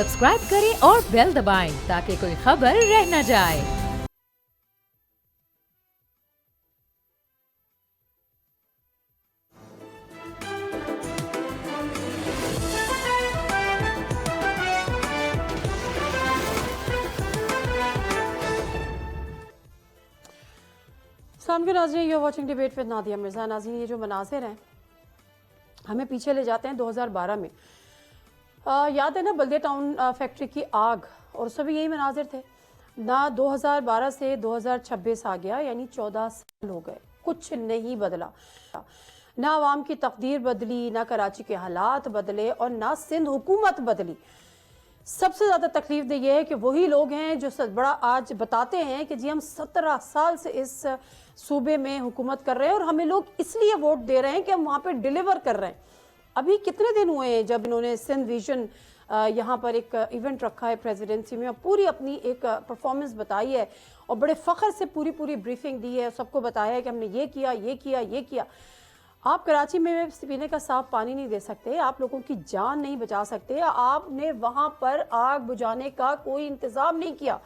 Subscribe करें और bell दबाएं ताकि कोई खबर रह न जाए। सामने नाज़रीन, you are watching debate with Nadia Mirza. नाज़रीन, ये जो मनाज़िर हैं हमें पीछे ले जाते हैं 2012 में। याद है ना बल्दिया टाउन फैक्ट्री की आग, और सभी यही मनाजिर थे ना। 2012 से 2026 आ गया, यानी 14 साल हो गए, कुछ नहीं बदला। ना आवाम की तकदीर बदली, ना कराची के हालात बदले और ना सिंध हुकूमत बदली। सबसे ज़्यादा तकलीफ दे ये है कि वही लोग हैं जो बड़ा आज बताते हैं कि जी हम 17 साल से इस सूबे में हुकूमत कर रहे हैं और हमें लोग इसलिए वोट दे रहे हैं कि हम वहाँ पे डिलीवर कर रहे हैं। अभी कितने दिन हुए हैं जब इन्होंने सिंध विजन यहाँ पर एक इवेंट रखा है प्रेसिडेंसी में, और पूरी अपनी एक परफॉर्मेंस बताई है और बड़े फ़ख्र से पूरी ब्रीफिंग दी है, सबको बताया है कि हमने ये किया ये किया ये किया। आप कराची में पीने का साफ पानी नहीं दे सकते, आप लोगों की जान नहीं बचा सकते, आपने वहाँ पर आग बुझाने का कोई इंतज़ाम नहीं किया।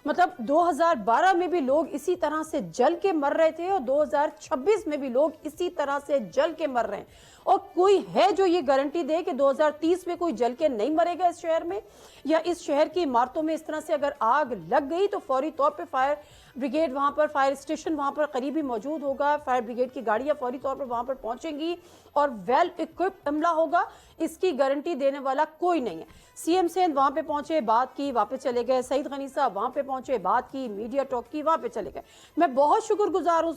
मतलब 2012 में भी लोग इसी तरह से जल के मर रहे थे और 2026 में भी लोग इसी तरह से जल के मर रहे हैं। और कोई है जो ये गारंटी दे कि 2030 में कोई जल के नहीं मरेगा इस शहर में, या इस शहर की इमारतों में इस तरह से अगर आग लग गई तो फौरी तौर पे फायर ब्रिगेड वहाँ पर, फायर स्टेशन वहाँ पर करीबी मौजूद होगा, फायर ब्रिगेड की गाड़ियाँ फौरी तौर पर वहाँ पर पहुँचेंगी और वेल इक्विप्ड अमला होगा, इसकी गारंटी देने वाला कोई नहीं है। सीएम सिंध वहाँ पे पहुंचे, बात की, वापस चले गए। सईद गनी साहब वहाँ पे पहुंचे, बात की, मीडिया टॉक की, वहाँ पे चले गए। मैं बहुत शुक्रगुजार हूँ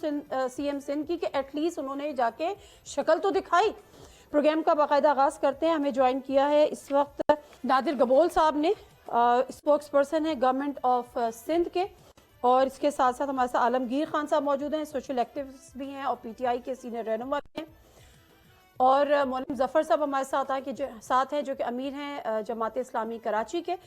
सीएम सिंध की कि एटलीस्ट उन्होंने जाके शक्ल तो दिखाई। प्रोग्राम का बाकायदा आगाज करते हैं। हमें ज्वाइन किया है इस वक्त नादिर गबोल साहब ने, स्पोक्स पर्सन है गवर्नमेंट ऑफ सिंध के, और इसके साथ साथ हमारे साथ आलमगीर खान साहब मौजूद हैं, सोशल एक्टिविस्ट भी हैं और पीटीआई के सीनियर रहनुमा भी हैं, और मौलवी जफ़र साहब हमारे साथ हैं जो कि अमीर हैं जमात इस्लामी कराची के।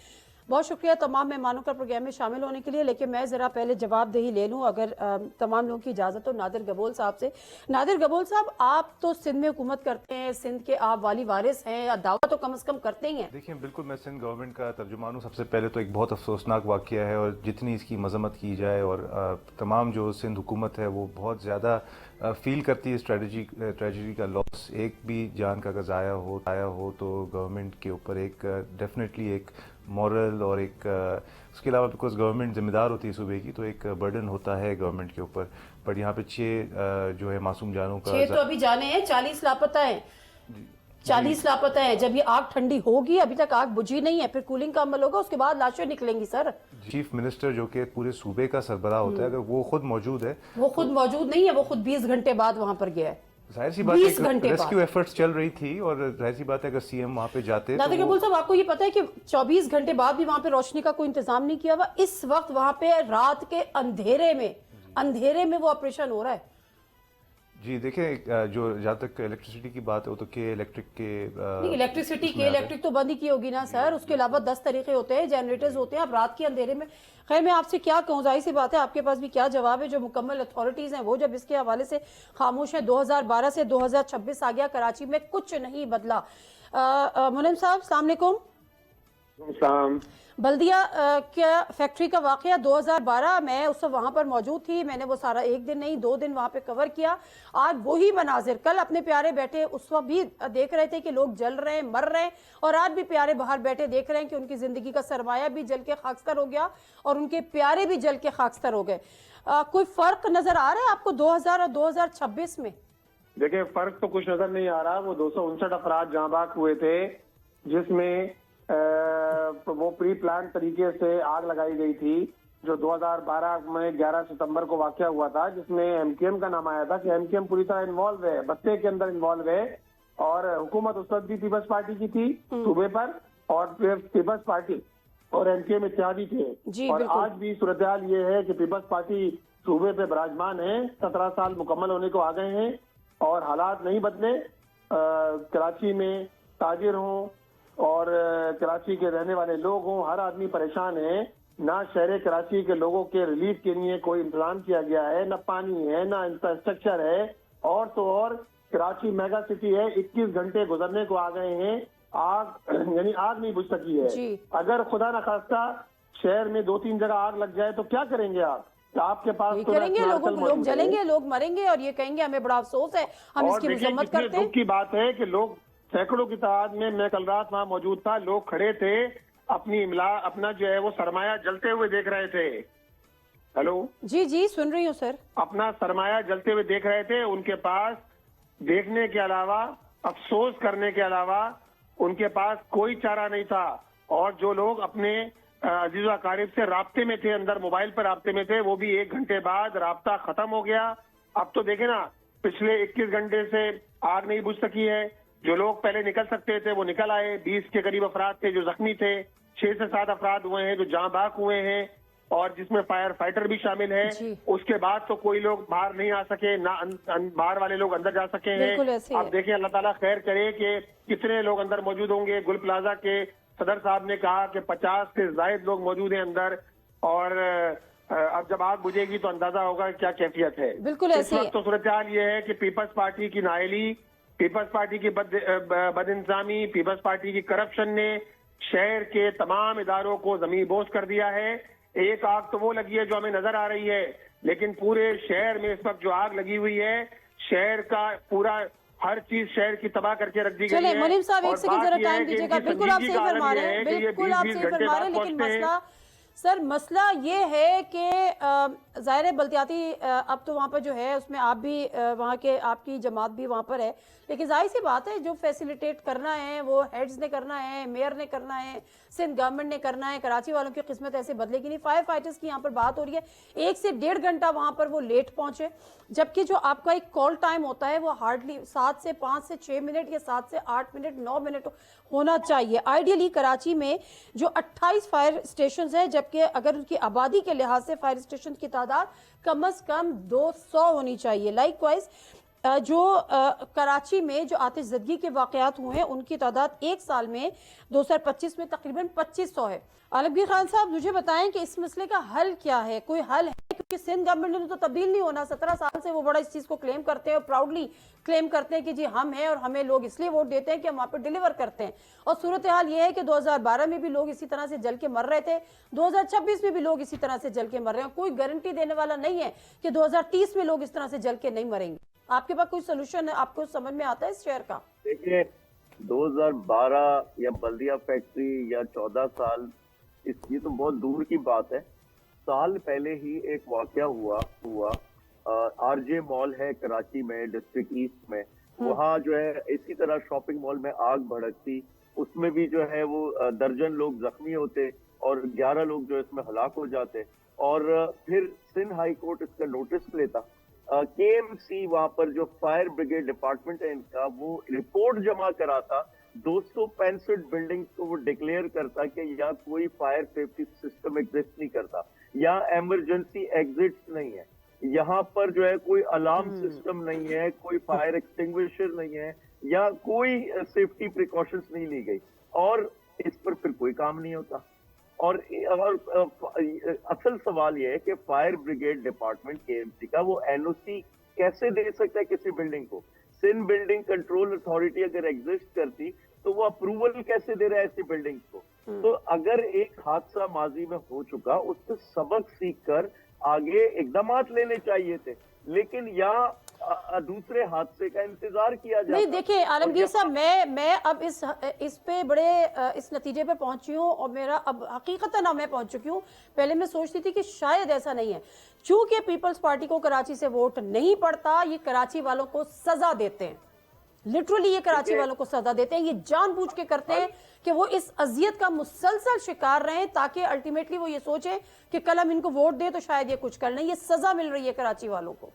बहुत शुक्रिया तमाम मेहमानों का प्रोग्राम में शामिल होने के लिए। लेकिन मैं ज़रा पहले जवाबदेही ले लूँ अगर तमाम लोगों की इजाज़त हो नादिर गबोल साहब से। नादिर गबोल साहब, आप तो सिंध में हुकूमत करते हैं, सिंध के आप वाली वारिस हैं, दावा तो कम से कम करते ही हैं। देखिए, बिल्कुल मैं सिंध गवर्नमेंट का तर्जुमान हूँ। सबसे पहले तो एक बहुत अफसोसनाक वाक़या है और जितनी इसकी मजम्मत की जाए और तमाम जो सिंध हुकूमत है वो बहुत ज़्यादा फील करती है इस ट्रेजिडी का लॉस। एक भी जान का अगर ज़ाया हो तो गवर्नमेंट के ऊपर एक डेफिनेटली एक मॉरल और एक उसके अलावा बिकॉज गवर्नमेंट जिम्मेदार होती है सूबे की, तो एक बर्डन होता है गवर्नमेंट के ऊपर। पर यहाँ पे 6 जो है मासूम जानों का 6 तो अभी जाने हैं, 40 लापता है, 40 लापता है। जब ये आग ठंडी होगी, अभी तक आग बुझी नहीं है, फिर कूलिंग का अमल होगा, उसके बाद लाशें निकलेंगी। सर, चीफ मिनिस्टर जो कि पूरे सूबे का सरबराह होता है, अगर वो खुद मौजूद है, वो खुद मौजूद नहीं है, वो खुद 20 घंटे बाद वहां पर गया है। जाहिर सी बात है रेस्क्यू एफर्ट्स चल रही थी और जाहिर सी बात है अगर सीएम वहां पे जाते तो कबूल साहब, आपको ये पता है कि 24 घंटे बाद भी वहां पे रोशनी का कोई इंतजाम नहीं किया हुआ। इस वक्त वहां पे रात के अंधेरे में वो ऑपरेशन हो रहा है। जी देखें, जो जहाँ तक इलेक्ट्रिसिटी की बात है वो तो के इलेक्ट्रिक तो बंद ही की होगी ना सर। उसके अलावा 10 तरीके होते हैं, जनरेटर्स होते हैं। आप रात के अंधेरे में, खैर मैं आपसे क्या कहूँ, जाहिर सी बात है आपके पास भी क्या जवाब है। जो मुकम्मल अथॉरिटीज हैं वो जब इसके हवाले से खामोश है। 2012 से 2026 आ गया, कराची में कुछ नहीं बदला। मुनीम साहब, अस्सलाम वालेकुम। बल्दिया क्या फैक्ट्री का वाकया 2012, मैं उस वक्त वहाँ पर मौजूद थी। मैंने वो सारा एक दिन नहीं 2 दिन वहाँ पे कवर किया। आज वही मनाजिर, कल अपने प्यारे बैठे उस वक्त भी देख रहे थे कि लोग जल रहे हैं, मर रहे हैं, और आज भी प्यारे बाहर बैठे देख रहे हैं कि उनकी ज़िंदगी का सरमाया भी जल के खाकस्तर हो गया और उनके प्यारे भी जल के खाकस्तर हो गए। कोई फ़र्क नज़र आ रहा है आपको 2000 और 2026 में? देखिए, फ़र्क तो कुछ नज़र नहीं आ रहा। वो 259 अफराद जहाँ बाग हुए थे, जिसमें वो प्री प्लान तरीके से आग लगाई गई थी, जो 2012 में 11 सितंबर को वाकया हुआ था, जिसमें एमकेएम का नाम आया था कि एमकेएम पूरी तरह इन्वॉल्व है, बत्ते के अंदर इन्वॉल्व है। और हुकूमत उस वक्त भी पीपल्स पार्टी की थी सूबे पर, और पीपल्स पार्टी और एमकेएम इत्यादि थे। और आज भी सूरत हाल ये है कि पीपल्स पार्टी सूबे पे विराजमान है। 17 साल मुकम्मल होने को आ गए हैं और हालात नहीं बदले। कराची में ताजिर हों और कराची के रहने वाले लोग हों, हर आदमी परेशान है। ना शहर कराची के लोगों के रिलीफ के लिए कोई इंतजाम किया गया है, न पानी है, न इंफ्रास्ट्रक्चर है, और तो और कराची मेगा सिटी है। 21 घंटे गुजरने को आ गए हैं आग यानी आग नहीं बुझ सकी है। जी। अगर खुदा न खास्ता शहर में 2-3 जगह आग लग जाए तो क्या करेंगे आप? तो आपके पास यही तो करेंगे, नेशनल लोग मौजूद है। जलेंगे, लोग मरेंगे और ये कहेंगे हमें बड़ा अफसोस है, हम और इसकी देखिए मजम्मत कितने करते हैं। दुख की बात है कि लोग सैकड़ों की तादाद में, मैं कल रात वहां मौजूद था, लोग खड़े थे, अपना जो है वो सरमाया जलते हुए देख रहे थे। हेलो, जी जी सुन रही हूँ सर। अपना सरमाया जलते हुए देख रहे थे। उनके पास देखने के अलावा, अफसोस करने के अलावा उनके पास कोई चारा नहीं था। और जो लोग अपने अजीज व अकारिब से राब्ते में थे, अंदर मोबाइल पर राब्ते में थे, वो भी 1 घंटे बाद राब्ता खत्म हो गया। अब तो देखे ना, पिछले 21 घंटे से आग नहीं बुझ सकी है। जो लोग पहले निकल सकते थे वो निकल आए। 20 के करीब अफराद थे जो जख्मी थे, 6 से 7 अफराद हुए हैं जो जाँ बाक हुए हैं, और जिसमें फायर फाइटर भी शामिल है। जी। उसके बाद तो कोई लोग बाहर नहीं आ सके, ना बाहर वाले लोग अंदर जा सके बिल्कुल हैं। ऐसे ही अब है। देखिए, अल्लाह ताला खैर करे कि कितने लोग अंदर मौजूद होंगे। गुल प्लाजा के सदर साहब ने कहा कि 50 से ज्यादा लोग मौजूद हैं अंदर, और अब जब आग बुझेगी तो अंदाजा होगा क्या कैफियत है। बिल्कुल इस ऐसे ही वक्त तो सूरत हाल ये है कि पीपल्स पार्टी की नाअहली, पीपल्स पार्टी की बदइंतजामी, पीपल्स पार्टी की करप्शन ने शहर के तमाम इदारों को जमींबोस कर दिया है। एक आग तो वो लगी है जो हमें नजर आ रही है, लेकिन पूरे शहर में इस वक्त जो आग लगी हुई है, शहर का पूरा हर चीज शहर की तबाह करके रख दी गई चले है। मुनीम साहब एक और सेकंड बात जरा यह है टाइम कि दीजिएगा। इनकी बिल्कुल आप संजीदगी सही का फरमा आलम रहे यह हैं, है कि ये बिल्कुल आप 20-20 सही घंटे फरमा रहे बाद हैं, लेकिन पहुंचते हैं। मसला सर मसला ये है कि ज़ाहिर है बल्दियाती अब तो वहाँ पर जो है उसमें आप भी वहाँ के आपकी जमात भी वहाँ पर है, लेकिन जाहिर सी बात है जो फैसिलिटेट करना है वो हेड्स ने करना है, मेयर ने करना है, सिंध गवर्नमेंट ने करना है। कराची वालों की किस्मत ऐसे बदलेगी नहीं। फायर फाइटर्स की यहाँ पर बात हो रही है, 1 से 1.5 घंटा वहाँ पर वो लेट पहुंचे, जबकि जो आपका एक कॉल टाइम होता है वो हार्डली 7 से 5 से 6 मिनट या 7 से 8 मिनट 9 मिनट होना चाहिए। आइडियली कराची में जो 28 फायर स्टेशन है, जबकि अगर उनकी आबादी के लिहाज से फायर स्टेशन की तादाद कम से कम 200 होनी चाहिए। लाइकवाइज जो कराची में जो आतिशज़दगी के वाक़यात हुए हैं उनकी तादाद एक साल में 2025 में तकरीबन 2500 है। आलमगीर खान साहब मुझे बताएं कि इस मसले का हल क्या है, कोई हल है? क्योंकि सिंध गवर्नमेंट ने तो तब्दील नहीं होना, 17 साल से वो बड़ा इस चीज़ को क्लेम करते हैं और प्राउडली क्लेम करते हैं कि जी हम हैं और हमें लोग इसलिए वोट देते हैं कि हम वहाँ पर डिलीवर करते हैं। और सूरत हाल ये है कि 2012 में भी लोग इसी तरह से जल के मर रहे थे, 2026 में भी लोग इसी तरह से जल के मर रहे हैं। कोई गारंटी देने वाला नहीं है कि 2030 में लोग इस तरह से जल के नहीं मरेंगे। आपके पास कोई सोल्यूशन है, आपको समझ में आता है इस शहर का? देखिए, 2012 या बल्दिया फैक्ट्री या 14 साल, ये तो बहुत दूर की बात है। साल पहले ही एक वाकया हुआ आरजे मॉल है कराची में, डिस्ट्रिक्ट ईस्ट में। वहाँ जो है इसी तरह शॉपिंग मॉल में आग भड़कती, उसमें भी जो है वो दर्जन लोग जख्मी होते और 11 लोग जो इसमें हलाक हो जाते। और फिर सिंध हाई कोर्ट इसका नोटिस लेता। केएमसी वहां पर जो फायर ब्रिगेड डिपार्टमेंट है इनका, वो रिपोर्ट जमा कराता, 265 बिल्डिंग को वो डिक्लेयर करता कि या कोई फायर सेफ्टी सिस्टम एग्जिस्ट नहीं करता, या इमरजेंसी एग्जिट्स नहीं है, यहाँ पर जो है कोई अलार्म सिस्टम नहीं है, कोई फायर एक्सटिंग्विशर नहीं है, या कोई सेफ्टी प्रिकॉशंस नहीं ली गई, और इस पर फिर कोई काम नहीं होता। और असल सवाल यह है कि फायर ब्रिगेड डिपार्टमेंट केएमसी का वो एनओसी कैसे दे सकता है किसी बिल्डिंग को? सिंध बिल्डिंग कंट्रोल अथॉरिटी अगर एग्जिस्ट करती तो वो अप्रूवल कैसे दे रहा है ऐसी बिल्डिंग्स को? तो अगर एक हादसा माजी में हो चुका, उससे सबक सीखकर आगे इकदामात लेने चाहिए थे, लेकिन यहाँ दूसरे हादसे का इंतजार किया जाता। नहीं देखिए आलमगीर साहब, मैं अब इस पे बड़े इस नतीजे पे पहुंची हूँ, और मेरा अब हकीकतन मैं पहुंच चुकी हूँ। पहले मैं सोचती थी कि शायद ऐसा नहीं है, चूंकि पीपल्स पार्टी को कराची से वोट नहीं पड़ता, ये कराची वालों को सजा देते हैं। लिटरली ये कराची वालों को सजा देते हैं, ये जानबूझ के करते हैं कि वो इस अजियत का मुसलसल शिकार रहे, ताकि अल्टीमेटली वो ये सोचे कि कल हम इनको वोट दें तो शायद ये कुछ कर लें। ये सजा मिल रही है कराची वालों को।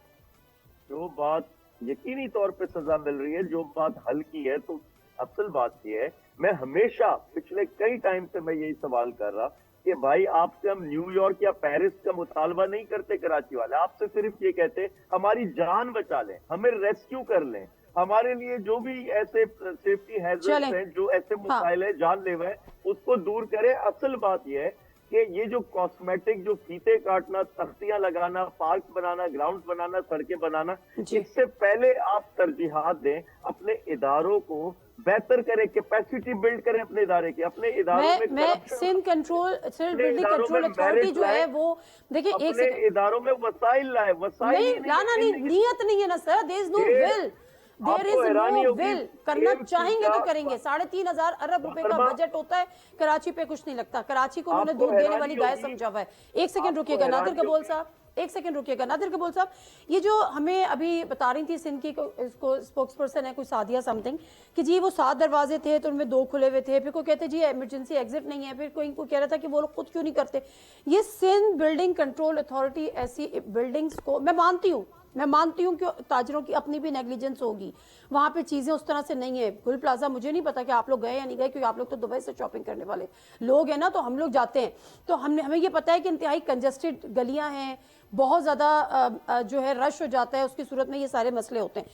जो बात यकीनी तौर पे सजा मिल रही है, जो बात हल की है, तो असल बात यह है, मैं हमेशा पिछले कई टाइम से मैं यही सवाल कर रहा कि भाई आपसे हम न्यूयॉर्क या पेरिस का मुतालबा नहीं करते कराची वाले, आपसे सिर्फ ये कहते हमारी जान बचा लें, हमें रेस्क्यू कर लें, हमारे लिए जो भी ऐसे सेफ्टी हैजर्ड्स हैं, जो ऐसे मसाइल है जानलेवा है, उसको दूर करें। असल बात यह है कि ये जो कॉस्मेटिक, जो फीते काटना, तख्तियां लगाना, पार्क बनाना, ग्राउंड बनाना, सड़कें बनाना, इससे पहले आप तरजीहात दें अपने इदारों को बेहतर करें, कैपेसिटी बिल्ड करें अपने इदारे की, अपने इदारों में मैं corruption- सिंध कंट्रोल सिंध अपने बिल्डिंग इदारों कंट्रोल में अथॉरिटी merit जो है लाए, वो देखिए एक अपने सेकंड इदारों में वसाइल लाए, वसाइल नहीं लाना नहीं, नियत नहीं है ना सर, देयर इज नो ये विल, देयर आपको इज हैरानी नो होगी, विल, करना KMC चाहेंगे तो का करेंगे। 3.5 अरब रुपए का मुहतरमा- बजट होता है, कराची पे कुछ नहीं लगता, कराची को उन्होंने आपको दूध देने हैरानी वाली गाय होगी, समझा हुआ है। एक सेकंड आपको रुकिएगा नादिर हैरानी कबूल होगी। साहब, एक सेकंड रुकिएगा नादिर कबूल साहब, ये जो हमें अभी बता रही थी सिंध की इसको स्पोक्स पर्सन है कोई सादिया समथिंग कि जी वो 7 दरवाजे थे तो उनमें 2 खुले हुए थे, फिर कोई कहते जी इमरजेंसी एग्जिट नहीं है, फिर कोई कह रहा था कि वो लोग खुद क्यों नहीं करते। ये सिंध बिल्डिंग कंट्रोल अथॉरिटी ऐसी बिल्डिंग्स को मैं मानती हूँ कि ताजरों की अपनी भी नेग्लिजेंस होगी, वहाँ पे चीज़ें उस तरह से नहीं है। गुल प्लाजा मुझे नहीं पता कि आप लोग गए या नहीं गए, क्योंकि आप लोग तो दुबई से शॉपिंग करने वाले लोग हैं ना, तो हम लोग जाते हैं तो हमें ये पता है कि इंतहाई कंजस्टेड गलियाँ हैं, बहुत ज़्यादा जो है रश हो जाता है, उसकी सूरत में ये सारे मसले होते हैं।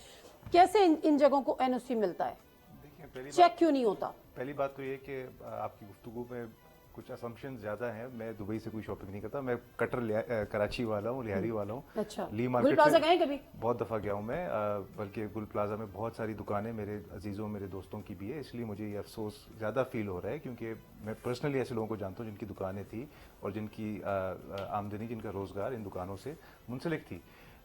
कैसे इन जगहों को एनओसी मिलता है, चेक क्यों नहीं होता? पहली बात तो ये कि आपकी गुफ्तगू में कुछ असम्पशन ज़्यादा हैं। मैं दुबई से कोई शॉपिंग नहीं करता, मैं कराची वाला हूँ, लिहारी वाला हूँ। अच्छा, ली गुल मार्केट प्लाजा से गए कभी? बहुत दफ़ा गया हूँ मैं, बल्कि गुल प्लाजा में बहुत सारी दुकानें मेरे अजीज़ों मेरे दोस्तों की भी है, इसलिए मुझे ये अफसोस ज़्यादा फील हो रहा है क्योंकि मैं पर्सनली ऐसे लोगों को जानता हूँ जिनकी दुकानें थी और जिनकी आमदनी, जिनका रोज़गार इन दुकानों से मुंसलिक थी।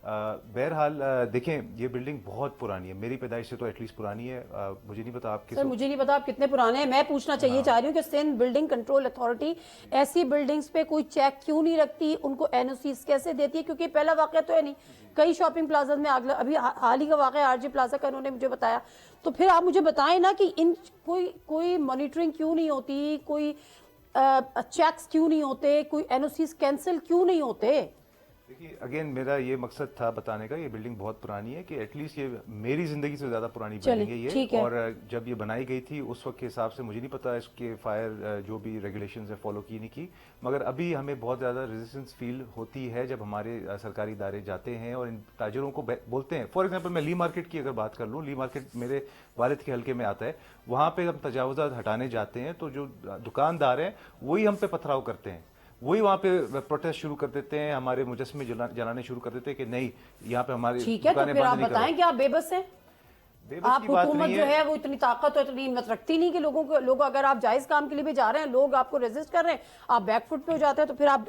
बहरहाल देखें, ये बिल्डिंग बहुत पुरानी है, मेरी पैदाइश से तो एटलीस्ट पुरानी है। मुझे नहीं पता आप सर मुझे नहीं पता आप कितने पुराने हैं, मैं पूछना चाहिए चाह रही हूँ कि सिंध बिल्डिंग कंट्रोल अथॉरिटी ऐसी बिल्डिंग्स पे कोई चेक क्यों नहीं रखती, उनको एनओसी कैसे देती है? क्योंकि पहला वाकया तो है नहीं, कई शॉपिंग प्लाजा में आग अभी हाल ही का वाकया आरजे प्लाजा का उन्होंने मुझे बताया, तो फिर आप मुझे बताएं ना कि इन कोई मॉनिटरिंग क्यों नहीं होती, कोई चेक्स क्यों नहीं होते, कोई एनओसी कैंसिल क्यों नहीं होते? देखिए, अगेन मेरा ये मकसद था बताने का, ये बिल्डिंग बहुत पुरानी है कि एटलीस्ट ये मेरी ज़िंदगी से ज़्यादा पुरानी बिल्डिंग है ये, और जब ये बनाई गई थी उस वक्त के हिसाब से मुझे नहीं पता इसके फायर जो भी रेगुलेशंस है फॉलो की नहीं की, मगर अभी हमें बहुत ज़्यादा रेजिस्टेंस फील होती है जब हमारे सरकारी इदारे जाते हैं और इन ताजरों को बोलते हैं। फॉर एग्जाम्पल मैं ली मार्केट की अगर बात कर लूँ, ली मार्केट मेरे वालिद के हल्के में आता है, वहाँ पर हम तजावुज़ात हटाने जाते हैं तो जो दुकानदार हैं वही हम पे पथराव करते हैं, वही वहाँ पे प्रोटेस्ट शुरू कर देते हैं, हमारे मुजस्मे जलाने शुरू कर देते हैं कि नहीं यहाँ पे हमारी ठीक है, तो फिर आप बताएं कि आप बेबस हैं? आप हुकूमत जो है वो इतनी ताकत और इतनी हिम्मत रखती नहीं कि लोग अगर आप जायज काम के लिए भी जा रहे हैं, लोग आपको रेजिस्ट कर रहे हैं, आप बैकफुट पे हो जाते हैं, तो फिर आप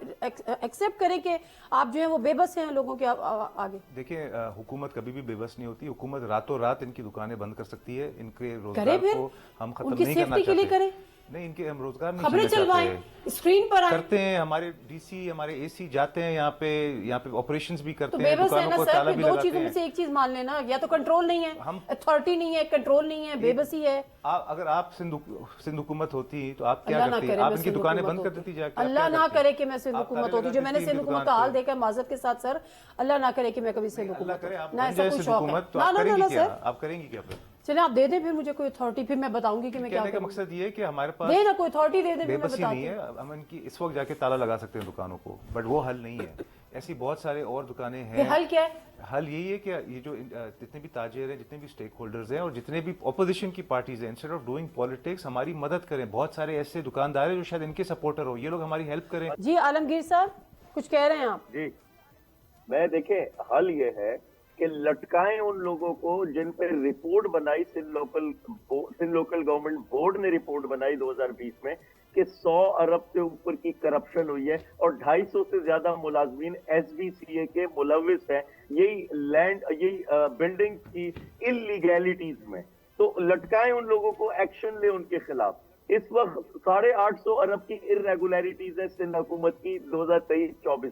एक्सेप्ट करें कि आप जो है वो बेबस हैं लोगों के आगे। देखिए, हुकूमत कभी भी बेबस नहीं होती, हुकूमत रातों रात इनकी दुकानें बंद कर सकती है, इनके रोजगार को हम खत्म नहीं करना चाहते, नहीं इनके हम रोजगार नहीं खबरें चलवाएं, स्क्रीन पर आए, करते हैं, हमारे डीसी हमारे एसी जाते हैं यहाँ पे ऑपरेशंस भी करते हैं, बेबस है दुकानों ना को सर, ताला भी दो लगाते चीजों में हैं। से एक चीज मान लेना, या तो कंट्रोल नहीं है, हम अथॉरिटी नहीं है, कंट्रोल नहीं है, बेबसी है। अगर आप सिंध हुकूमत होती तो आप क्या करती? आप इनकी दुकानें बंद कर देती जाके? अल्लाह ना करे कि मैं सिंध हुकूमत होती, जो मैंने सिंध हुकूमत का हाल देखा माजरत के साथ सर, अल्लाह ना करे कि मैं कभी सिंध हुकूमत ना, ऐसा कोई शौक है ना सर। आप करेंगी क्या फिर? चले आप दे दें फिर मुझे कोई अथॉरिटी, फिर मैं बताऊंगी कि मैं क्या कहने का मकसद ये है कि हमारे पास दे ना कोई अथॉरिटी दे दे, बेबसी नहीं है, हम इनकी इस वक्त जाके ताला लगा सकते हैं दुकानों को, बट वो हल नहीं है। ऐसी बहुत सारे और दुकानें हैं। हल क्या है? हल यही है कि ये जो जितने भी ताजिर हैं, जितने भी स्टेक होल्डर्स हैं और जितने भी ऑपोजिशन की पार्टीज हैं, इंस्टेड ऑफ डूइंग पॉलिटिक्स हमारी मदद करें। बहुत सारे ऐसे दुकानदार हैं जो शायद इनके सपोर्टर हो, ये लोग हमारी हेल्प करें। जी आलमगीर साहब कुछ कह रहे हैं आप? जी, मैं देखें, हल ये है कि लटकाएं उन लोगों को जिन पर रिपोर्ट बनाई, सिंध लोकल गवर्नमेंट बोर्ड ने रिपोर्ट बनाई 2020 में कि 100 अरब से ऊपर की करप्शन हुई है और 250 से ज्यादा मुलाजमीन SBCA के मुलविस हैं यही बिल्डिंग की इलीगैलिटीज में। तो लटकाएं उन लोगों को, एक्शन ले उनके खिलाफ। इस वक्त 850 अरब की इरेगुलरिटीज है सिंध हुकूमत की 2023-24,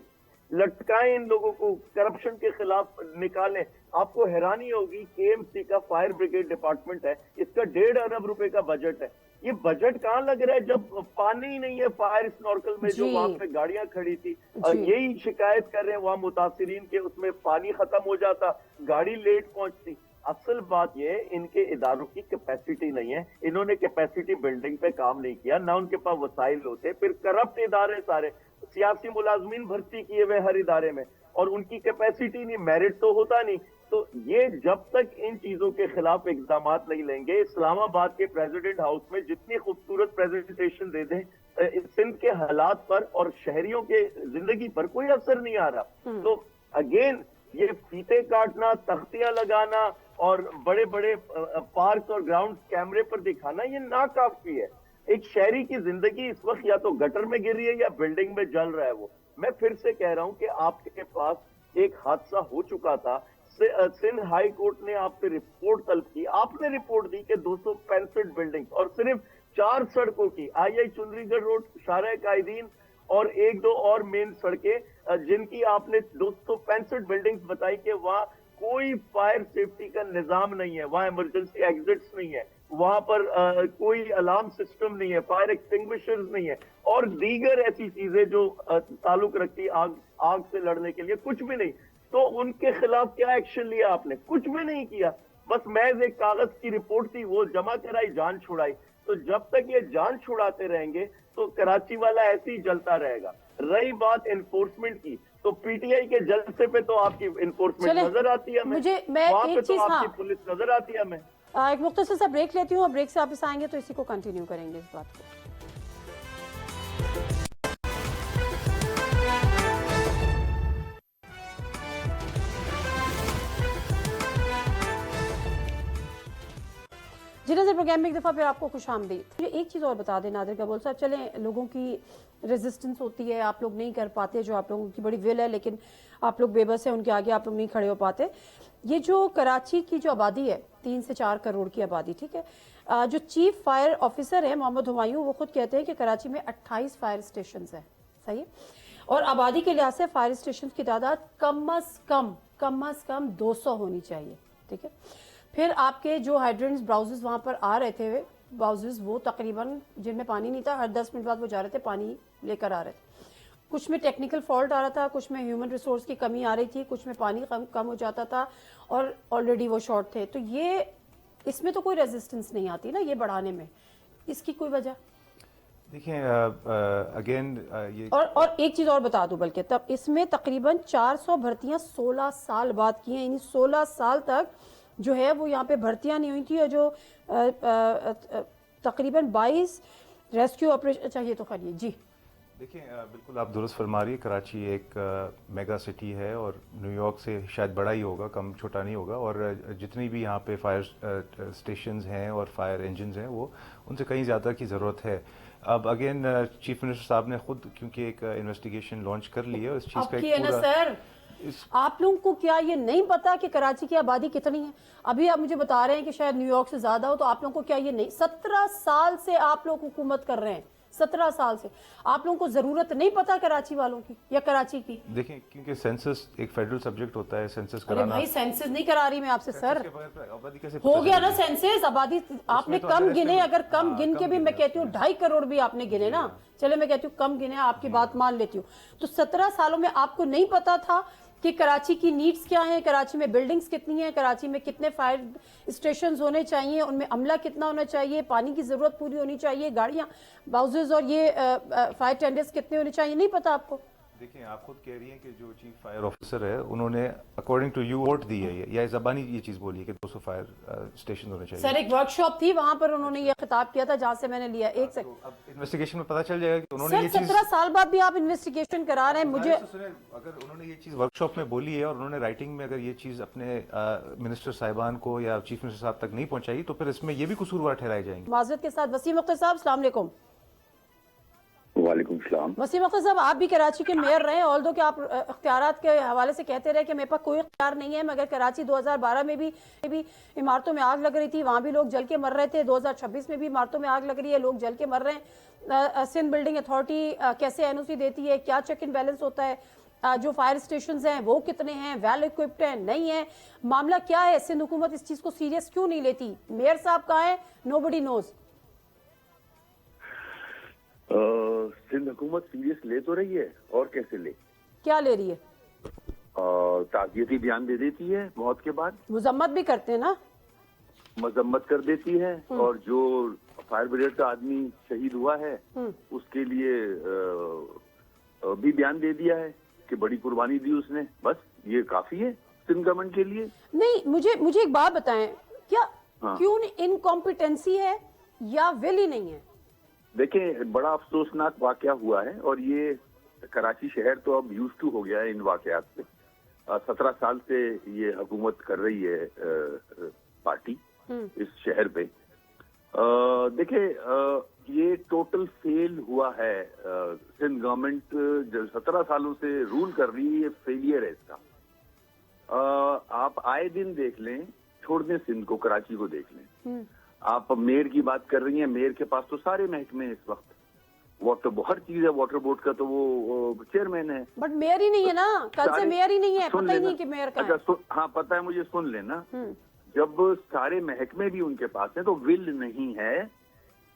लटकाएं इन लोगों को, करप्शन के खिलाफ निकालें। आपको हैरानी होगी, KMC का फायर ब्रिगेड डिपार्टमेंट है, इसका 1.5 अरब रुपए का बजट है। ये बजट कहाँ लग रहा है जब पानी ही नहीं है फायर स्नॉर्कल में जो वहां पे गाड़ियां खड़ी थी। यही शिकायत कर रहे हैं वहां मुतासिरीन के, उसमें पानी खत्म हो जाता, गाड़ी लेट पहुंचती। असल बात ये, इनके इदारों की कैपेसिटी नहीं है, इन्होंने कैपेसिटी बिल्डिंग पे काम नहीं किया, ना उनके पास वसाइल होते। फिर करप्ट इदारे सारे, सियासी मुलाजमीन भर्ती किए हुए हर इदारे में, और उनकी कैपेसिटी नहीं, मेरिट तो होता नहीं। तो ये जब तक इन चीजों के खिलाफ इकदाम नहीं लेंगे, इस्लामाबाद के प्रेसिडेंट हाउस में जितनी खूबसूरत प्रेजेंटेशन दे दें सिंध के हालात पर और शहरियों के जिंदगी पर कोई असर नहीं आ रहा। तो अगेन ये फीते काटना, तख्तियां लगाना, और बड़े बड़े पार्क और ग्राउंड कैमरे पर दिखाना ये नाकाफी है। एक शहरी की जिंदगी इस वक्त या तो गटर में गिर रही है या बिल्डिंग में जल रहा है वो। मैं फिर से कह रहा हूं कि आपके पास एक हादसा हो चुका था, सिंध हाई कोर्ट ने आपसे रिपोर्ट तलब की, आपने रिपोर्ट दी कि 265 बिल्डिंग और सिर्फ 4 सड़कों की, आई चुंदरीगढ़ रोड, शारा कायदीन और 1-2 और मेन सड़कें, जिनकी आपने 265 बिल्डिंग्स बताई कि वहां कोई फायर सेफ्टी का निजाम नहीं है, वहां इमरजेंसी एग्जिट्स नहीं है, वहां पर कोई अलार्म सिस्टम नहीं है, फायर एक्सटिंग्विशर्स नहीं है और दीगर ऐसी चीजें जो ताल्लुक रखती आग से लड़ने के लिए, कुछ भी नहीं। तो उनके खिलाफ क्या एक्शन लिया आपने? कुछ भी नहीं किया। बस महज एक कागज की रिपोर्ट थी, वो जमा कराई, जान छुड़ाई। तो जब तक ये जान छुड़ाते रहेंगे तो कराची वाला ऐसे ही जलता रहेगा। रही बात एनफोर्समेंट की, तो पीटीआई के जलसे पे तो आपकी एनफोर्समेंट नजर आती है, वहां पे तो आपकी पुलिस नजर आती है हमें। एक मुख्तसर सा ब्रेक लेती हूँ और ब्रेक से वापस आएंगे तो इसी को कंटिन्यू करेंगे इस बात को। जी नज़र प्रोग्राम में एक दफ़ा फिर आपको खुश आमदीद। मुझे एक चीज़ और बता दें नादिर कबूल साहब, चलें लोगों की रेजिस्टेंस होती है, आप लोग नहीं कर पाते, जो आप लोगों की बड़ी विल है, लेकिन आप लोग बेबस हैं, उनके आगे आप लोग नहीं खड़े हो पाते। ये जो कराची की जो आबादी है 3 से 4 करोड़ की आबादी, ठीक है, जो चीफ फायर ऑफिसर है मोहम्मद हुमायूं, वो खुद कहते हैं कि कराची में 28 फायर स्टेशन है, सही है, और आबादी के लिहाज से फायर स्टेशन की तादाद कम अज कम 200 होनी चाहिए, ठीक है। फिर आपके जो हाइड्रेंट्स ब्राउजेस वहाँ पर आ रहे थे, ब्राउजेस वो तकरीबन जिनमें पानी नहीं था, हर 10 मिनट बाद वो जा रहे थे पानी लेकर आ रहे थे। कुछ में टेक्निकल फॉल्ट आ रहा था, कुछ में ह्यूमन रिसोर्स की कमी आ रही थी, कुछ में पानी कम हो जाता था और ऑलरेडी वो शॉर्ट थे। तो ये इसमें तो कोई रेजिस्टेंस नहीं आती ना ये बढ़ाने में, इसकी कोई वजह? देखिए अगेन ये और एक चीज़ और बता दूं, बल्कि तब इसमें तकरीबन 400 भर्तियां 16 साल बाद की हैं, यानी 16 साल तक जो है वो यहाँ पे भर्तियां नहीं हुई थी, और जो तकरीबन 22 रेस्क्यू ऑपरेशन चाहिए। तो खैर जी देखिए बिल्कुल आप दुरुस्त फरमा रही है, कराची एक मेगा सिटी है और न्यूयॉर्क से शायद बड़ा ही होगा, कम छोटा नहीं होगा, और जितनी भी यहाँ पे फायर स्टेशंस हैं और फायर इंजन्स हैं वो उनसे कहीं ज़्यादा की ज़रूरत है। अब अगेन चीफ मिनिस्टर साहब ने खुद क्योंकि एक इन्वेस्टिगेशन लॉन्च कर ली है, इस चीज़ का एक पूरा सर आप लोगों को क्या ये नहीं पता कि कराची की आबादी कितनी है? अभी आप मुझे बता रहे हैं कि शायद न्यूयॉर्क से ज्यादा हो, तो आप लोगों को क्या ये नहीं? 17 साल से आप लोग हुकूमत कर रहे हैं, 17 साल से आप लोगों को जरूरत नहीं पता कराची वालों की या कराची की? देखें क्योंकि सेंसस एक फेडरल सब्जेक्ट होता है, सेंसस अरे कराना। भाई सेंसस नहीं करा रही मैं आपसे सर, आबादी कैसे हो गया ना सेंसस? आबादी आपने तो कम अगर गिने, अगर कम हाँ, गिन के भी मैं कहती हूँ 2.5 करोड़ भी आपने गिने ना, चले मैं कहती हूँ कम गिने, आपकी बात मान लेती हूँ। तो 17 सालों में आपको नहीं पता था कि कराची की नीड्स क्या हैं, कराची में बिल्डिंग्स कितनी हैं, कराची में कितने फायर स्टेशंस होने चाहिए, उनमें अमला कितना होना चाहिए, पानी की ज़रूरत पूरी होनी चाहिए, गाड़ियाँ बाउजेस और ये फायर टेंडर्स कितने होने चाहिए? नहीं पता आपको? देखिए आप खुद कह रही हैं कि जो चीफ फायर ऑफिसर है उन्होंने अकॉर्डिंग टू यू वोट दी है या ज़बानी ये चीज़ बोली है कि 200 फायर स्टेशन होने चाहिए। सर एक वर्कशॉप थी वहां पर उन्होंने ये खिताब किया था जहां से मैंने लिया। एक सेकंड, अब इन्वेस्टिगेशन में पता चल जाएगा कि उन्होंने ये चीज़ 17 साल बाद भी आप इन्वेस्टिगेशन करा रहे हैं। मुझे अगर उन्होंने ये चीज़ वर्कशॉप में बोली है और उन्होंने राइटिंग में अगर ये चीज़ अपने मिनिस्टर साहिबान को या चीफ मिनिस्टर साहब तक नहीं पहुंचाई तो फिर इसमें ये भी कसूरवार ठहराए जाएंगे। माजरत के साथ वसीम अख्तर साहब, अस्सलाम वालेकुम। वालेकुम सलाम। वसीम अख्तर साहब आप भी कराची के मेयर रहे, ऑल्दो कि आप इख्तियारात के हवाले से कहते रहे कि मेरे पास कोई इख्तियार नहीं है, मगर कराची 2012 में भी इमारतों में आग लग रही थी, वहाँ भी लोग जल के मर रहे थे। 2026 में भी इमारतों में आग लग रही है, लोग जल के मर रहे हैं। सिंध बिल्डिंग अथॉरिटी कैसे एनओसी देती है, क्या चेक एंड बैलेंस होता है, जो फायर स्टेशन हैं वो कितने हैं, वेल इक्विप्ड हैं नहीं है, मामला क्या है? सिंध हुकूमत इस चीज़ को सीरियस क्यों नहीं लेती? मेयर साहब कहाँ है? Nobody knows. सिंध हुकूमत सीरियस ले तो रही है, और कैसे ले? क्या ले रही है? ताज़ियती बयान दे देती है मौत के बाद, मुजम्मत भी करते हैं ना, मजम्मत कर देती है, और जो फायर ब्रिगेड का आदमी शहीद हुआ है उसके लिए भी बयान दे दिया है कि बड़ी कुर्बानी दी उसने। बस ये काफी है सिंध गवर्नमेंट के लिए। नहीं, मुझे एक बात बताएं, क्या क्यों इनकॉम्पिटेंसी है या विल ही नहीं है? देखें बड़ा अफसोसनाक वाकया हुआ है, और ये कराची शहर तो अब यूज टू हो गया है इन वाकयात से। 17 साल से ये हुकूमत कर रही है पार्टी इस शहर पे। देखिए ये टोटल फेल हुआ है। सिंध गवर्नमेंट जो 17 सालों से रूल कर रही है, ये फेलियर है इसका। आप आए दिन देख लें, छोड़ दें सिंध को, कराची को देख लें। आप मेयर की बात कर रही हैं, मेयर के पास तो सारे महकमे हैं इस वक्त, वाटर हर चीज है, वाटर बोर्ड का तो वो चेयरमैन है। बट मेयर ही नहीं है ना, कल से मेयर ही नहीं है, सुन पता ही लेना। नहीं कि मेयर का अच्छा हाँ पता है मुझे, सुन लेना। जब सारे महकमे भी उनके पास हैं तो विल नहीं है।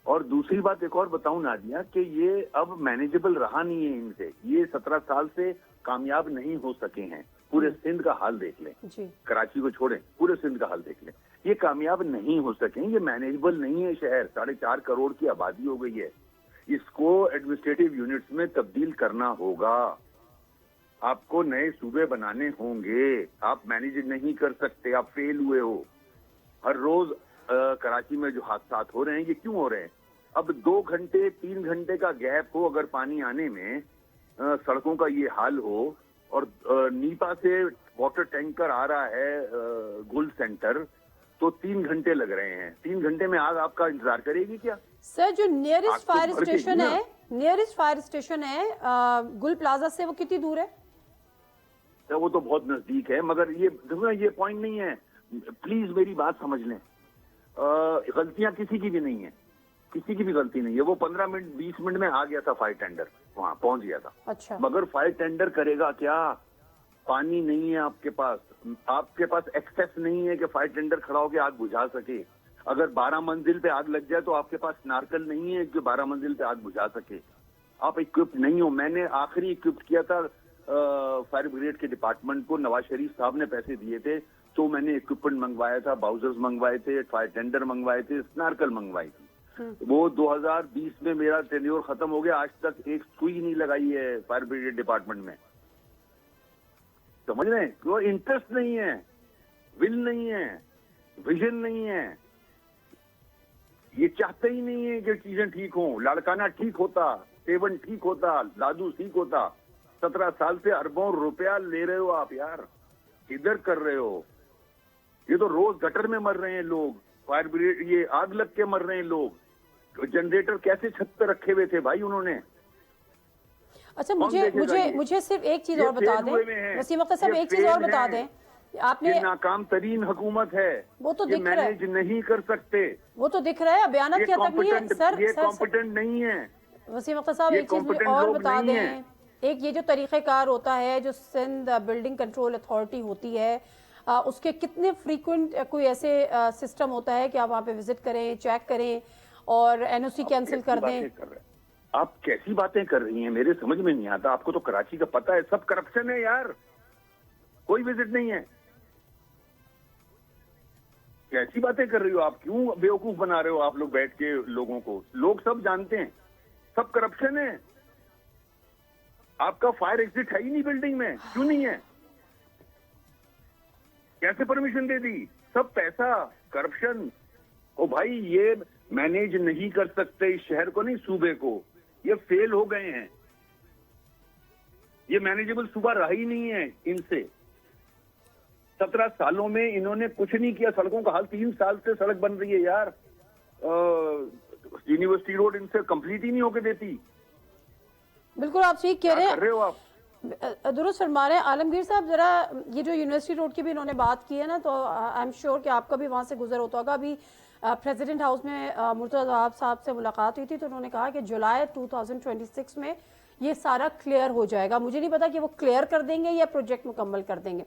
और दूसरी बात एक और बताऊं नादिया, कि ये अब मैनेजेबल रहा नहीं है इनसे। ये 17 साल से कामयाब नहीं हो सके हैं। पूरे सिंध का हाल देख लें, जी। कराची को छोड़ें, पूरे सिंध का हाल देख लें। ये कामयाब नहीं हो सके, ये मैनेजेबल नहीं है शहर। 4.5 करोड़ की आबादी हो गई है, इसको एडमिनिस्ट्रेटिव यूनिट्स में तब्दील करना होगा। आपको नए सूबे बनाने होंगे, आप मैनेज नहीं कर सकते, आप फेल हुए हो। हर रोज कराची में जो हादसा हो रहे हैं, ये क्यों हो रहे हैं? अब 2 घंटे 3 घंटे का गैप हो अगर पानी आने में, सड़कों का ये हाल हो, और नीपा से वाटर टैंकर आ रहा है गुल सेंटर, तो 3 घंटे लग रहे हैं। 3 घंटे में आग आपका इंतजार करेगी क्या? सर जो नियरेस्ट आपको फायर भर के स्टेशन ना। है, नियरेस्ट फायर स्टेशन है गुल प्लाजा से, वो कितनी दूर है? तो वो तो बहुत नजदीक है, मगर ये देखो ये पॉइंट नहीं है। प्लीज मेरी बात समझ लें। गलतियां किसी की भी नहीं है, किसी की भी गलती नहीं है। वो 15 मिनट 20 मिनट में आ गया था फायर टेंडर, वहां पहुंच गया था। अच्छा। मगर फायर टेंडर करेगा क्या? पानी नहीं है आपके पास एक्सेस नहीं है कि फायर टेंडर खड़ा होकर आग बुझा सके। अगर 12 मंजिल पे आग लग जाए तो आपके पास नारकल नहीं है जो 12 मंजिल पे आग बुझा सके। आप इक्विप्ड नहीं हो। मैंने आखिरी इक्विप्ड किया था फायर ब्रिगेड के डिपार्टमेंट को, नवाज शरीफ साहब ने पैसे दिए थे तो मैंने इक्विपमेंट मंगवाया था, बाउजर्स मंगवाए थे, फायर टेंडर मंगवाए थे, नारकल मंगवाई थी। वो 2020 में मेरा टेन्योर खत्म हो गया, आज तक एक सुई नहीं लगाई है फायर ब्रिगेड डिपार्टमेंट में। समझ रहे हैं? क्यों? इंटरेस्ट नहीं है, विल नहीं है, विजन नहीं है। ये चाहते ही नहीं है कि चीजें ठीक हों। लाड़काना ठीक होता, सेवन ठीक होता, लादू ठीक होता। 17 साल से अरबों रुपया ले रहे हो आप यार, इधर कर रहे हो। ये तो रोज गटर में मर रहे हैं लोग, फायर ब्रिगेड ये आग लग के मर रहे हैं लोग। जनरेटर कैसे छत पे रखे हुए थे भाई उन्होंने। अच्छा मुझे सिर्फ एक चीज और बता दें वसीम अख्तर साहब, एक चीज और बता दें। आपने नाकाम तरीन हुकूमत है, वो तो दिख रहा है, मैनेज नहीं कर सकते। वो तो दिख रहा है, बयान किया तक नहीं है सर। ये कॉम्पिटेंट नहीं है वसीम अख्तर साहब। एक चीज और बता दें, एक ये जो तरीक़ेकार होता है, जो सिंध बिल्डिंग कंट्रोल अथॉरिटी होती है, उसके कितने फ्रीक्वेंट कोई ऐसे सिस्टम होता है कि आप वहाँ पे विजिट करें, चेक करें और एनओसी कैंसिल कर दें? आप कैसी बातें कर रही हैं, मेरे समझ में नहीं आता। आपको तो कराची का पता है, सब करप्शन है यार, कोई विजिट नहीं है। कैसी बातें कर रही हो आप? क्यों बेवकूफ बना रहे हो आप लोग बैठ के लोगों को? लोग सब जानते हैं, सब करप्शन है। आपका फायर एग्जिट है ही नहीं बिल्डिंग में, क्यों नहीं है? कैसे परमिशन दे दी? सब पैसा, करप्शन। ओ भाई ये मैनेज नहीं कर सकते इस शहर को, नहीं सूबे को। ये फेल हो गए हैं, ये मैनेजेबल सूबा रहा ही नहीं है इनसे। 17 सालों में इन्होंने कुछ नहीं किया। सड़कों का हाल, 3 साल से सड़क बन रही है यार। यूनिवर्सिटी रोड इनसे कंप्लीट ही नहीं होके देती। बिल्कुल आप ठीक कह रहे हो आप। दुरुस्त फरमा रहे हैं। आलमगीर साहब, जरा ये जो यूनिवर्सिटी रोड की भी इन्होंने बात की है ना, तो आई एम श्योर कि आपका भी वहाँ से गुजर होता होगा। अभी प्रेसिडेंट हाउस में मुर्तज़ा साहब से मुलाकात हुई थी, तो उन्होंने कहा कि जुलाई 2026 में ये सारा क्लियर हो जाएगा। मुझे नहीं पता कि वो क्लियर कर देंगे या प्रोजेक्ट मुकम्मल कर देंगे।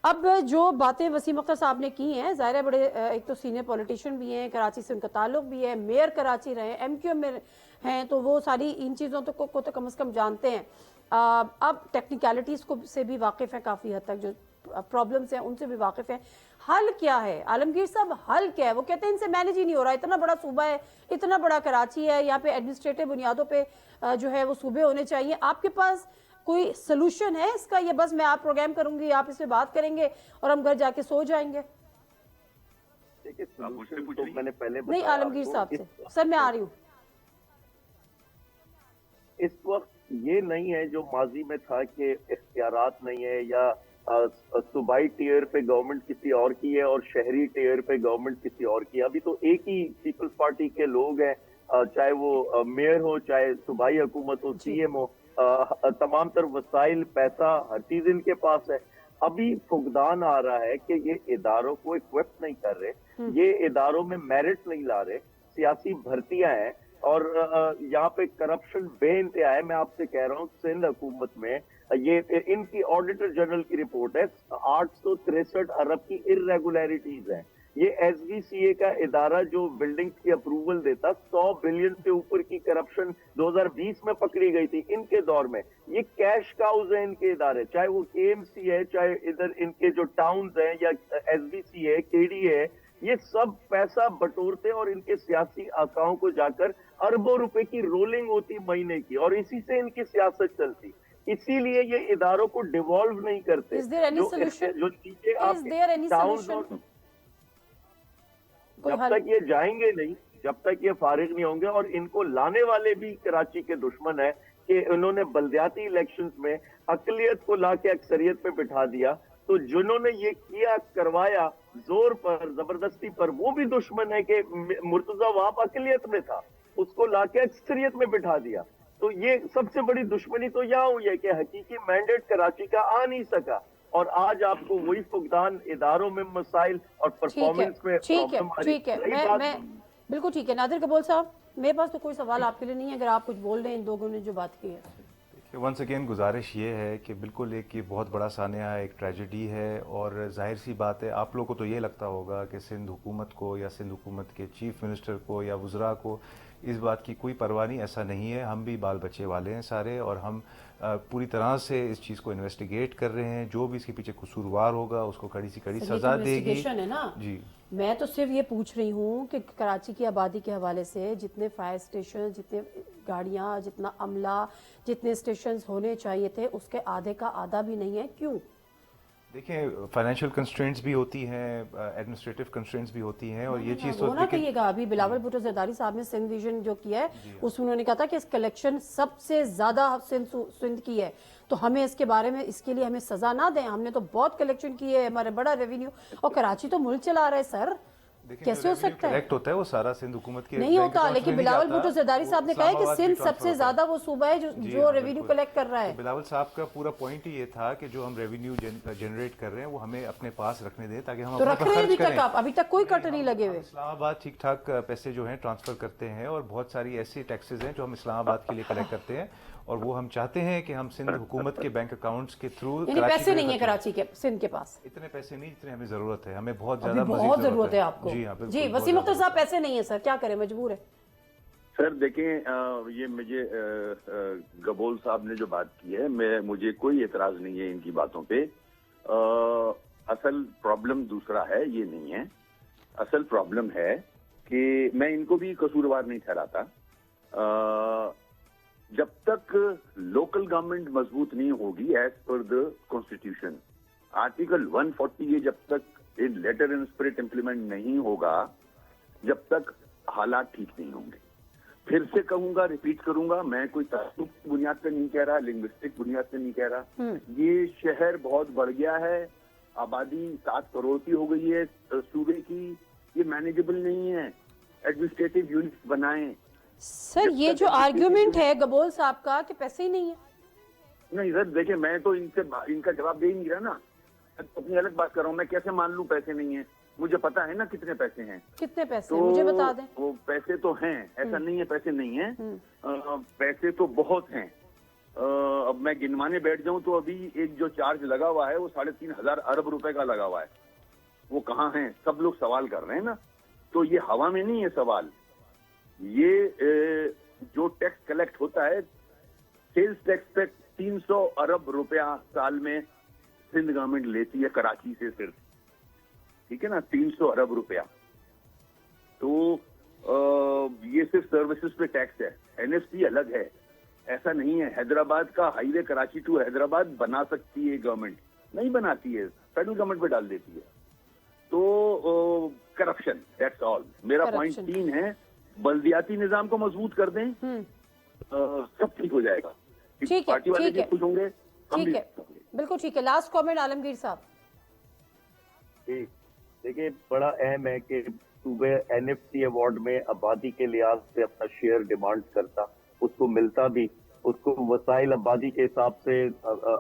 अब जो बातें वसीम अख्तर साहब ने की हैं, ज़ाहिर है बड़े एक तो सीनियर पॉलिटिशियन भी हैं, कराची से उनका ताल्लुक भी है, मेयर कराची रहे, MQM में हैं, तो वो सारी इन चीज़ों को तो कम से कम जानते हैं। अब टेक्निकलिटीज़ को से भी वाकिफ़ है काफ़ी हद तक, जो प्रॉब्लम्स हैं उनसे भी वाकिफ़ है। हल क्या है आलमगीर साहब, हल क्या है? वो कहते हैं इनसे मैनेज ही नहीं हो रहा। इतना बड़ा सूबा है, इतना बड़ा कराची है, यहाँ पे एडमिनिस्ट्रेटिव बुनियादों पे जो है वो सूबे होने चाहिए। आपके पास कोई सोल्यूशन है इसका? ये बस मैं आप प्रोग्राम करूंगी, आप इस पे बात करेंगे और हम घर जाके सो जाएंगे? देखिए तो मैंने पहले नहीं आलमगीर साहब से सर मैं आ रही हूँ। इस वक्त ये नहीं है जो माजी में था कि इख्तियारात नहीं है या सूबाई टियर पे गवर्नमेंट किसी और की है और शहरी टियर पे गवर्नमेंट किसी और की है। अभी तो एक ही पीपल्स पार्टी के लोग हैं, चाहे वो मेयर हो, चाहे सूबाई हुकूमत हो, सीएम हो, तमाम तर वसाइल, पैसा, हर चीज इनके पास है। अभी फुकदान आ रहा है कि ये इदारों को इक्विप नहीं कर रहे, ये इदारों में मेरिट नहीं ला रहे, सियासी भर्तियां हैं और यहाँ पे करप्शन बेइंतहा है। मैं आपसे कह रहा हूँ सिंध हुकूमत में ये इनकी ऑडिटर जनरल की रिपोर्ट है, 863 अरब की इर्रेगुलरिटीज हैं। ये एसबीसीए का इदारा जो बिल्डिंग्स की अप्रूवल देता, 100 बिलियन से ऊपर की करप्शन 2020 में पकड़ी गई थी इनके दौर में। ये कैश काउज है इनके इदारे, चाहे वो केएमसी है, चाहे इधर इनके जो टाउन्स हैं या एसबीसी है, केडी है, ये सब पैसा बटोरते और इनके सियासी आकाओं को जाकर अरबों रुपए की रोलिंग होती महीने की और इसी से इनकी सियासत चलती। इसीलिए ये इदारों को डिवॉल्व नहीं करते। Is there any solution? जो नीचे Is there any towns solution? जब तक ये जाएंगे नहीं, जब तक ये फारिग नहीं होंगे, और इनको लाने वाले भी कराची के दुश्मन है कि उन्होंने बल्दियाती इलेक्शंस में अकलियत को लाके अक्सरियत पे बिठा दिया, तो जिन्होंने ये किया करवाया जोर पर, जबरदस्ती पर, वो भी दुश्मन है कि मुर्तजा वहां अकलियत में था, उसको लाके अक्सरियत में बिठा दिया। तो ये सबसे बड़ी दुश्मनी तो यहाँ हुई है कि हकीकी मैंडेट कराची का आ नहीं सका और आज आपको वही फुकदान इदारों में मसाइल और परफॉर्मेंस में प्रॉब्लम आ रही है। ठीक है, मैं बिल्कुल ठीक है। नादिर कबूल साहब, मेरे पास तो कोई सवाल आपके लिए नहीं है, अगर आप कुछ बोल रहे हैं इन लोगों ने जो बात की है। वंस अगेन गुजारिश ये है कि बिल्कुल एक ये बहुत बड़ा सानिया है, एक ट्रेजेडी है और जाहिर सी बात है आप लोगों को तो ये लगता होगा कि सिंध हुकूमत को या सिंध हुकूमत के चीफ मिनिस्टर को या वज़रा को इस बात की कोई परवाह नहीं। ऐसा नहीं है, हम भी बाल बच्चे वाले हैं सारे और हम पूरी तरह से इस चीज़ को इन्वेस्टिगेट कर रहे हैं। जो भी इसके पीछे कसूरवार होगा उसको कड़ी से कड़ी सजा देगी। है ना जी, मैं तो सिर्फ ये पूछ रही हूँ कि कराची की आबादी के हवाले से जितने फायर स्टेशन, जितने गाड़ियाँ, जितना अमला, जितने स्टेशन होने चाहिए थे उसके आधे का आधा भी नहीं है। क्यों? देखिए फाइनेंशियल कंस्ट्रेंट्स भी होती हैं, एडमिनिस्ट्रेटिव कंस्ट्रेंट्स भी होती हैं और ये चीज़ वो ना कहिएगा। अभी बिलावल भुट्टो जरदारी साहब ने सिंध विजन जो किया है उसमें उन्होंने कहा था कि इस कलेक्शन सबसे ज्यादा सिंध की है, तो हमें इसके बारे में, इसके लिए हमें सजा ना दें, हमने तो बहुत कलेक्शन की है, हमारे बड़ा रेवेन्यू, और कराची तो मुल्क चला रहा है सर। कैसे हो सकता है? कलेक्ट होता है वो सारा सिंध हुकूमत के नहीं होता, लेकिन बिलावल भुट्टो जरदारी साहब ने कहा है कि सिंध सबसे ज्यादा वो सूबा है जो रेवेन्यू कलेक्ट कर रहा है। तो बिलावल साहब का पूरा पॉइंट ही ये था कि जो हम रेवेन्यू जनरेट कर रहे हैं वो हमें अपने पास रखने दें ताकि हम तो रख रहे हैं अभी तक, आप अभी तक कोई कट नहीं लगे हुए। इस्लामाबाद ठीक ठाक पैसे जो हैं ट्रांसफर करते हैं और बहुत सारी ऐसी टैक्सेस हैं जो हम इस्लामाबाद के लिए कलेक्ट करते हैं और वो हम चाहते हैं कि हम सिंध हुकूमत के बैंक अकाउंट्स के थ्रू, पैसे नहीं है कराची के, सिंध के पास इतने पैसे नहीं जितने हमें जरूरत है, हमें बहुत अभी ज्यादा बहुत जरूरत है आपको। जी हाँ, जी वसीम अख्तर साहब, पैसे नहीं है सर, क्या करें, मजबूर है। सर देखें, ये मुझे गबोल साहब ने जो बात की है, मुझे कोई एतराज नहीं है इनकी बातों पे। असल प्रॉब्लम दूसरा है, ये नहीं है। असल प्रॉब्लम है कि मैं इनको भी कसूरवार नहीं ठहराता। जब तक लोकल गवर्नमेंट मजबूत नहीं होगी as per the constitution, article 140 ये जब तक इन लेटर एंड स्पिरिट इंप्लीमेंट नहीं होगा, जब तक हालात ठीक नहीं होंगे। फिर से कहूंगा, रिपीट करूंगा, मैं कोई तासुब की बुनियाद पर नहीं कह रहा, लिंग्विस्टिक बुनियाद पर नहीं कह रहा। ये शहर बहुत बढ़ गया है, आबादी 7 करोड़ की हो गई है सूबे की, ये मैनेजेबल नहीं है। एडमिनिस्ट्रेटिव यूनिट बनाएं। सर ये जो आर्ग्यूमेंट है गबोल साहब का कि पैसे ही नहीं है, नहीं सर देखिए, मैं तो इनका जवाब दे ही नहीं रहा ना, मैं तो अपनी अलग बात कर रहा हूँ। मैं कैसे मान लूं पैसे नहीं है? मुझे पता है ना कितने पैसे हैं। कितने पैसे तो हैं? मुझे बता दें। वो पैसे तो हैं, ऐसा नहीं है पैसे नहीं है, पैसे तो बहुत हैं। अब मैं गिनवाने बैठ जाऊं तो अभी एक जो चार्ज लगा हुआ है वो 3,500 अरब रुपए का लगा हुआ है। वो कहाँ है? सब लोग सवाल कर रहे हैं ना, तो ये हवा में नहीं है सवाल। ये जो टैक्स कलेक्ट होता है, सेल्स टैक्स पे 300 अरब रुपया साल में सिंध गवर्नमेंट लेती है कराची से सिर्फ, ठीक है ना, 300 अरब रुपया। तो ये सिर्फ सर्विसेज पे टैक्स है, एनएफसी अलग है। ऐसा नहीं है हैदराबाद का हाईवे कराची टू हैदराबाद बना सकती है गवर्नमेंट, नहीं बनाती है, फेडरल गवर्नमेंट पे डाल देती है। तो करप्शन, दैट्स ऑल। मेरा पॉइंट 3 है, बल्दियाती निजाम को मजबूत कर दें, सब ठीक हो जाएगा। ठीक है, पार्टी वाले भी खुश होंगे, हम भी ठीक है, बिल्कुल ठीक है। लास्ट कमेंट आलमगीर साहब। ठीक, देखिए बड़ा अहम है कि सूबे एनएफसी अवार्ड में आबादी के लिहाज से अपना शेयर डिमांड करता, उसको मिलता भी, उसको वसाइल आबादी के हिसाब से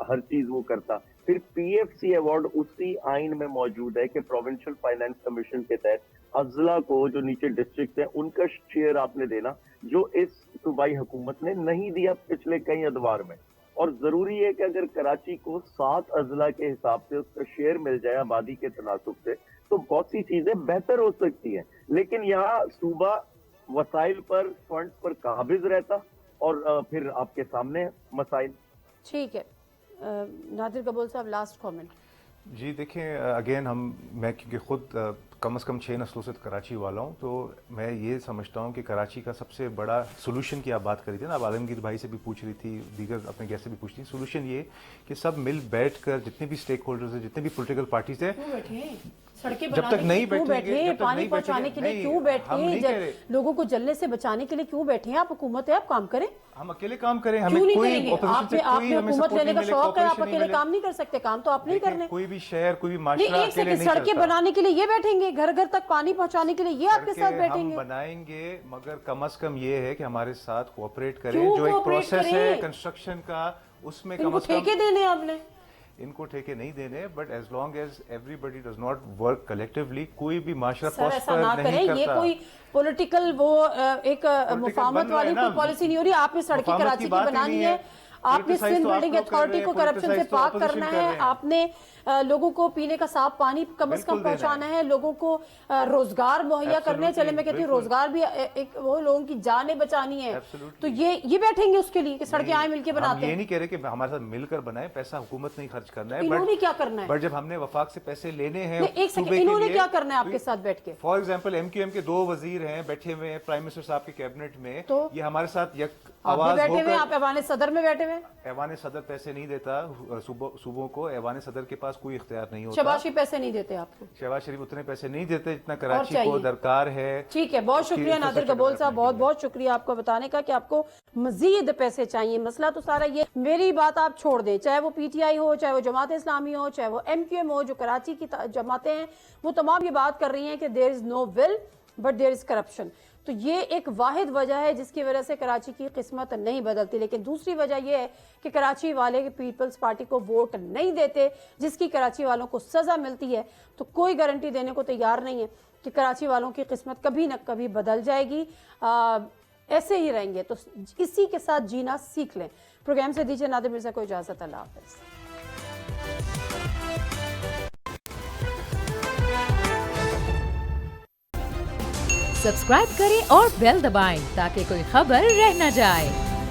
हर चीज वो करता। फिर पीएफसी अवार्ड उसी आइन में मौजूद है कि प्रोविंशियल फाइनेंस कमीशन के तहत अजला को, जो नीचे डिस्ट्रिक्ट है, उनका शेयर आपने देना, जो इस सूबाई हुकूमत ने नहीं दिया पिछले कई अदवार में। और जरूरी है कि अगर कराची को 7 अजला के हिसाब से उसका शेयर मिल जाए आबादी के तनासुब से, तो बहुत सी चीजें बेहतर हो सकती हैं। लेकिन यहाँ सूबा वसाइल पर, फंड पर काबिज रहता और फिर आपके सामने मसाइल। ठीक है, नादिर कबूल साहब लास्ट कमेंट। जी देखें, अगेन मैं क्योंकि ख़ुद कम से कम 6 नस्लों से कराची वाला हूँ, तो मैं ये समझता हूँ कि कराची का सबसे बड़ा सोल्यूशन की आप बात करी थी ना, अब आलमगीर भाई से भी पूछ रही थी, दीगर अपने गेस्ट से भी पूछ रही थी, सोल्यूशन ये कि सब मिल बैठ कर, जितने भी स्टेक होल्डर्स हैं, जितने भी पोलिटिकल पार्टीज हैं, सड़कें जब तक नहीं क्यों बैठे, बैठेंगे, पानी पहुंचाने के लिए क्यों बैठे, लोगों को जलने से बचाने के लिए क्यों बैठे हैं? आप हुकूमत है, आप काम करें। हम अकेले काम करें, हमें क्यों नहीं कोई करेंगे? ऑपोजिशन से आप कोई हमें हुकूमत सपोर्ट लेने नहीं का मिले, शौक है, आप cooperation नहीं अकेले मिले। काम नहीं कर सकते, काम तो आप नहीं करने। कोई भी शहर, कोई भी नहीं, माशरा एक अकेले सेकंड, नहीं सड़कें चलता। बनाने के लिए ये बैठेंगे, घर घर तक पानी पहुंचाने के लिए ये आपके साथ सड़कें हम बैठेंगे। बनाएंगे, मगर कम से कम ये है कि हमारे साथ कोऑपरेट करें। क्यों जो एक cooperate प्रोसेस है करें? कंस्ट्रक्शन का, उसमें इनको कम से ठेके कम देने आपने। इनको ठेके नहीं देने, but as long as everybody does not work collectively, कोई भी माशरा सर ऐसा प्रॉस्पर ना नहीं करें, ये करता। कोई पॉलिटिकल वो एक मुफाहमत वाली कोई पॉलिसी नहीं हो रही। आपने सड़कें मुफाहमत कराची की की बात ही बनानी नहीं है, है। आपने Politicize सिंध तो आप बिल्डिंग लोग कर रहे अथॉरिटी हैं, को करप्शन से politicize तो पाक opposition करना कर रहे है, हैं। आपने लोगों को पीने का साफ पानी कम से कम बिल्कुल देना पहुंचाना है, लोगों को रोजगार मुहैया करने। चले मैं कहती हूँ बिल्कुल। रोजगार भी एक वो लोगों की जानें बचानी है, Absolutely। तो ये बैठेंगे उसके लिए कि सड़कें आए मिलके हम बनाते ये हैं। नहीं कह रहे कि हमारे साथ मिलकर बनाए, पैसा हुकूमत नहीं खर्च करना है, इन्होंने क्या करना है? बट जब हमने वफाक से पैसे लेने हैं नहीं, एक सेकंड, सूबे के इन्होंने लिए, क्या करना है आपके साथ बैठ के? फॉर एग्जाम्पल एमक्यूएम के 2 वजीर हैं बैठे हुए हैं प्राइम मिनिस्टर साहब के कैबिनेट में, तो ये हमारे साथ एक आप भी आवाज बैठे हुए हैं, होकर, आप ऐवान सदर में बैठे हुए हैं। ऐवान सदर पैसे नहीं देता सूबों को, ऐवान सदर के पास कोई इख्तियार नहीं होता। शहबाज शरीफ पैसे नहीं देते आपको? शहबाज शरीफ उतने पैसे नहीं देते जितना कराची चाहिए। को दरकार है। ठीक है, बहुत शुक्रिया नादिर कबूल साहब, बहुत बहुत शुक्रिया आपको बताने का कि आपको मजीद पैसे चाहिए। मसला तो सारा ये, मेरी बात आप छोड़ दें, चाहे वो पीटीआई हो, चाहे वो जमात इस्लामी हो, चाहे वो एमक्यूएम हो, जो कराची की जमातें हैं, वो तमाम ये बात कर रही हैं कि there is no will but there is corruption. तो ये एक वाहिद वजह है जिसकी वजह से कराची की किस्मत नहीं बदलती। लेकिन दूसरी वजह यह है कि कराची वाले पीपल्स पार्टी को वोट नहीं देते, जिसकी कराची वालों को सजा मिलती है। तो कोई गारंटी देने को तैयार नहीं है कि कराची वालों की किस्मत कभी न कभी बदल जाएगी। ऐसे ही रहेंगे तो इसी के साथ जीना सीख लें। प्रोग्राम से दीजिए नादिर मिर्जा को इजाजत। अल्लाह हाफ़िज़। सब्सक्राइब करें और बेल दबाएं ताकि कोई खबर रह न जाए।